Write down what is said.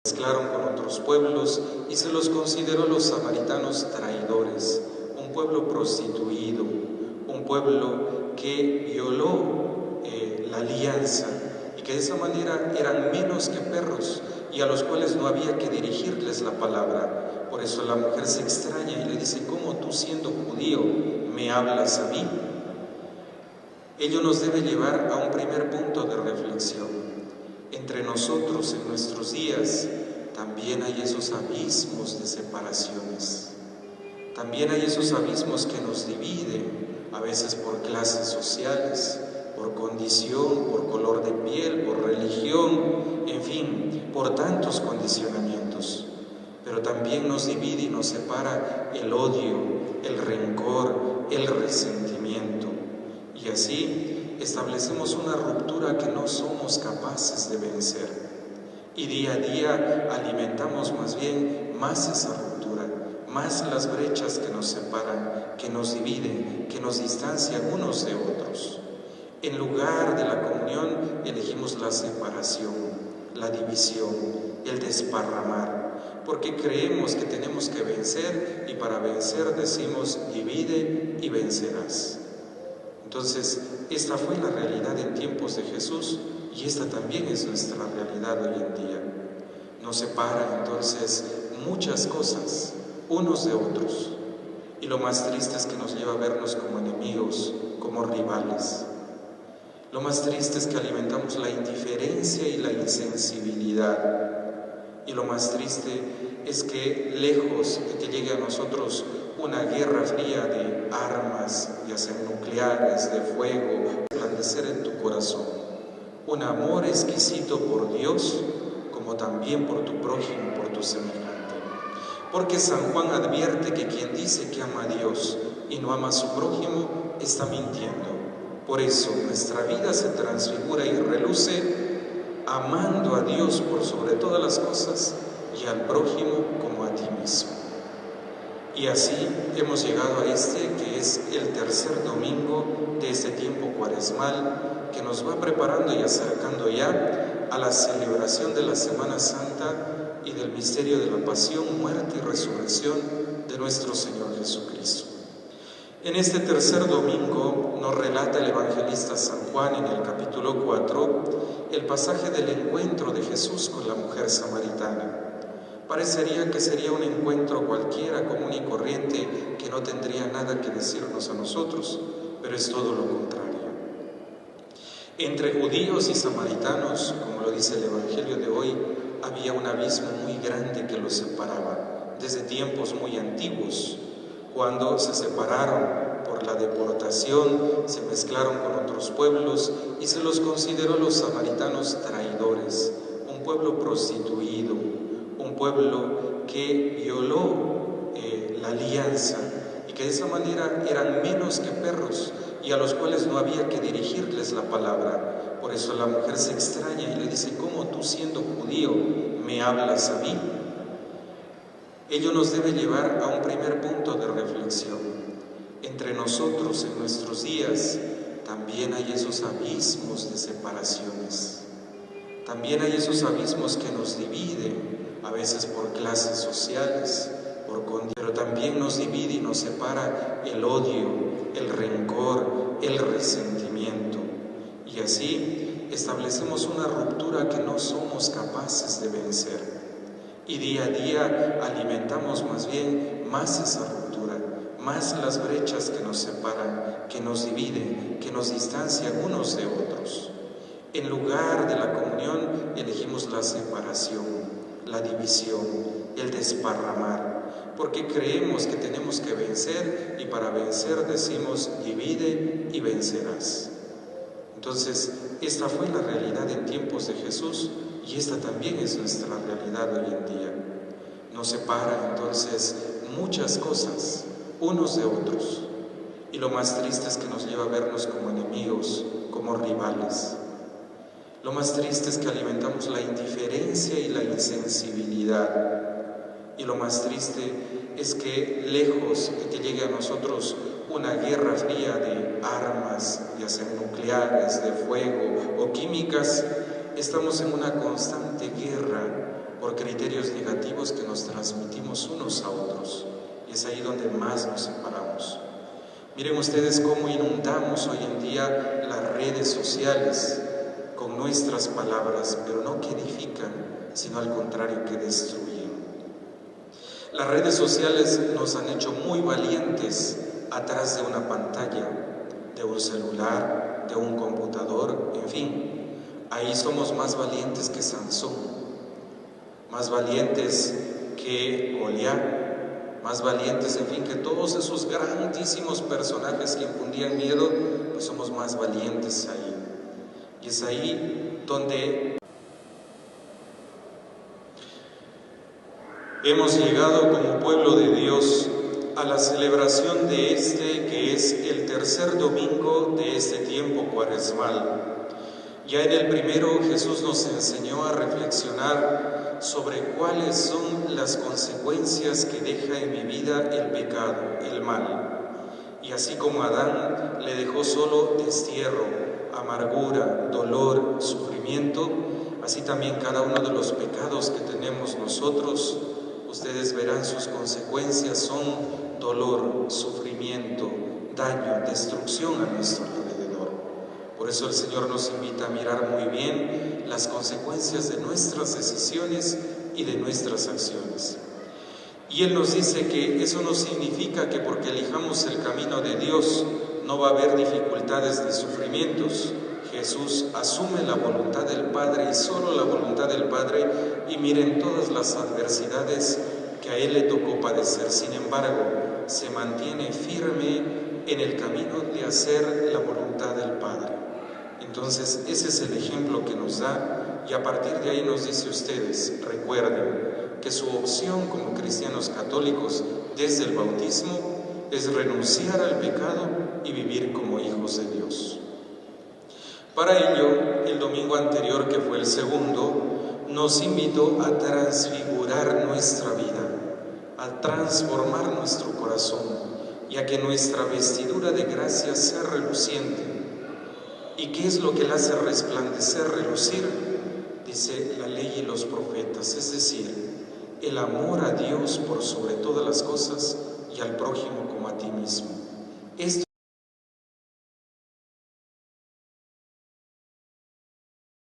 Mezclaron con otros pueblos y se los consideró los samaritanos traidores, un pueblo prostituido, un pueblo que violó la alianza y que de esa manera eran menos que perros y a los cuales no había que dirigirles la palabra. Por eso la mujer se extraña y le dice: ¿cómo tú, siendo judío, me hablas a mí? Ello nos debe llevar a un primer punto de reflexión. Entre nosotros en nuestros días también hay esos abismos de separaciones. También hay esos abismos que nos dividen, a veces por clases sociales, por condición, por color de piel, por religión, en fin, por tantos condicionamientos. Pero también nos divide y nos separa el odio, el rencor, el resentimiento. Y así establecemos una ruptura que no somos capaces de vencer. Y día a día alimentamos más bien más esa ruptura, más las brechas que nos separan, que nos dividen, que nos distancian unos de otros. En lugar de la comunión elegimos la separación, la división, el desparramar, porque creemos que tenemos que vencer y para vencer decimos: divide y vencerás. Entonces, esta fue la realidad en tiempos de Jesús y esta también es nuestra realidad hoy en día. Nos separan entonces muchas cosas unos de otros y lo más triste es que nos lleva a vernos como enemigos, como rivales. Lo más triste es que alimentamos la indiferencia y la insensibilidad y lo más triste es que lejos de que llegue a nosotros una guerra fría de armas, ya sean nucleares, de fuego, resplandecer en tu corazón un amor exquisito por Dios, como también por tu prójimo, por tu semejante. Porque San Juan advierte que quien dice que ama a Dios y no ama a su prójimo, está mintiendo. Por eso nuestra vida se transfigura y reluce amando a Dios por sobre todas las cosas y al prójimo como a ti mismo. Y así hemos llegado a que es el tercer domingo de este tiempo cuaresmal que nos va preparando y acercando ya a la celebración de la Semana Santa y del misterio de la pasión, muerte y resurrección de nuestro Señor Jesucristo. En este tercer domingo nos relata el evangelista San Juan en el capítulo 4 el pasaje del encuentro de Jesús con la mujer samaritana. Parecería que sería un encuentro cualquiera, común y corriente, que no tendría nada que decirnos a nosotros, pero es todo lo contrario. Entre judíos y samaritanos, como lo dice el Evangelio de hoy, había un abismo muy grande que los separaba, desde tiempos muy antiguos, cuando se separaron por la deportación, se mezclaron con otros pueblos y se los consideró los samaritanos traidores, un pueblo prostituido, un pueblo que violó la alianza y que de esa manera eran menos que perros y a los cuales no había que dirigirles la palabra. Por eso la mujer se extraña y le dice: ¿cómo tú, siendo judío, me hablas a mí? Ello nos debe llevar a un primer punto de reflexión. Entre nosotros en nuestros días también hay esos abismos de separaciones. También hay esos abismos que nos dividen, a veces por clases sociales, pero también nos divide y nos separa el odio, el rencor, el resentimiento. Y así establecemos una ruptura que no somos capaces de vencer. Y día a día alimentamos más bien más esa ruptura, más las brechas que nos separan, que nos dividen, que nos distancian unos de otros. En lugar de la comunión elegimos la separación, la división, el desparramar, porque creemos que tenemos que vencer y para vencer decimos: divide y vencerás. Entonces, esta fue la realidad en tiempos de Jesús y esta también es nuestra realidad hoy en día. Nos separan entonces muchas cosas unos de otros y lo más triste es que nos lleva a vernos como enemigos, como rivales. Lo más triste es que alimentamos la indiferencia y la insensibilidad. Y lo más triste es que lejos de que llegue a nosotros una guerra fría de armas, ya sean nucleares, de fuego o químicas, estamos en una constante guerra por criterios negativos que nos transmitimos unos a otros. Y es ahí donde más nos separamos. Miren ustedes cómo inundamos hoy en día las redes sociales con nuestras palabras, pero no que edifican, sino al contrario, que destruyen. Las redes sociales nos han hecho muy valientes atrás de una pantalla, de un celular, de un computador, en fin. Ahí somos más valientes que Sansón, más valientes que Goliat, más valientes, en fin, que todos esos grandísimos personajes que infundían miedo, pues somos más valientes ahí. Y es ahí donde hemos llegado como pueblo de Dios a la celebración de que es el tercer domingo de este tiempo cuaresmal. Ya en el primero Jesús nos enseñó a reflexionar sobre cuáles son las consecuencias que deja en mi vida el pecado, el mal. Y así como Adán le dejó solo destierro, amargura, dolor, sufrimiento, así también cada uno de los pecados que tenemos nosotros, ustedes verán sus consecuencias son dolor, sufrimiento, daño, destrucción a nuestro alrededor. Por eso el Señor nos invita a mirar muy bien las consecuencias de nuestras decisiones y de nuestras acciones. Y Él nos dice que eso no significa que porque elijamos el camino de Dios no va a haber dificultades ni sufrimientos. Jesús asume la voluntad del Padre y solo la voluntad del Padre, y miren todas las adversidades que a Él le tocó padecer. Sin embargo, se mantiene firme en el camino de hacer la voluntad del Padre. Entonces, ese es el ejemplo que nos da, y a partir de ahí nos dice: ustedes recuerden que su opción como cristianos católicos desde el bautismo es renunciar al pecado y vivir como hijos de Dios. Para ello, el domingo anterior, que fue el segundo, nos invitó a transfigurar nuestra vida, a transformar nuestro corazón y a que nuestra vestidura de gracia sea reluciente. ¿Y qué es lo que la hace resplandecer, relucir? Dice la ley y los profetas, es decir, el amor a Dios por sobre todas las cosas y al prójimo como a ti mismo. Esto